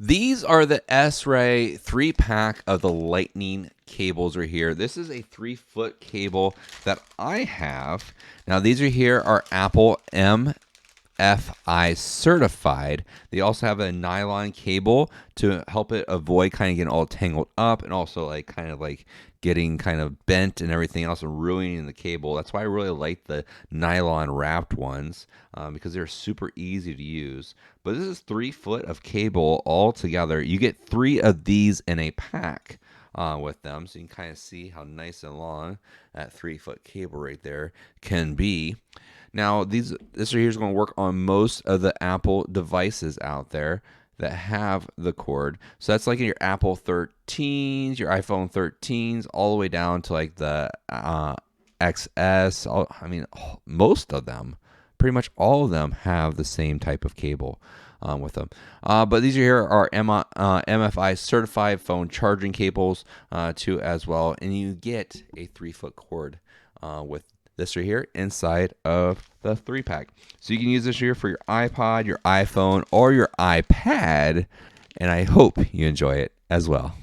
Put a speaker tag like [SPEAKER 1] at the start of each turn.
[SPEAKER 1] These are the S-Ray 3-pack of the Lightning cables right here. This is a 3-foot cable that I have. Now these are here are Apple MFi-Certified. They also have a nylon cable to help it avoid kind of getting all tangled up and also like kind of like getting kind of bent and everything else and ruining the cable. That's why I really like the nylon wrapped ones because they're super easy to use. But this is 3 foot of cable all together. You get 3 of these in a pack with them, so you can kind of see how nice and long that 3-foot cable right there can be. Now, this right here is going to work on most of the Apple devices out there that have the cord. So that's like in your Apple 13s, your iPhone 13s, all the way down to like the XS. Most of them, pretty much all of them, have the same type of cable with them. But these are here are MFI certified phone charging cables too as well, and you get a 3-foot cord with this right here inside of the 3-pack. So you can use this here for your iPod, your iPhone, or your iPad, and I hope you enjoy it as well.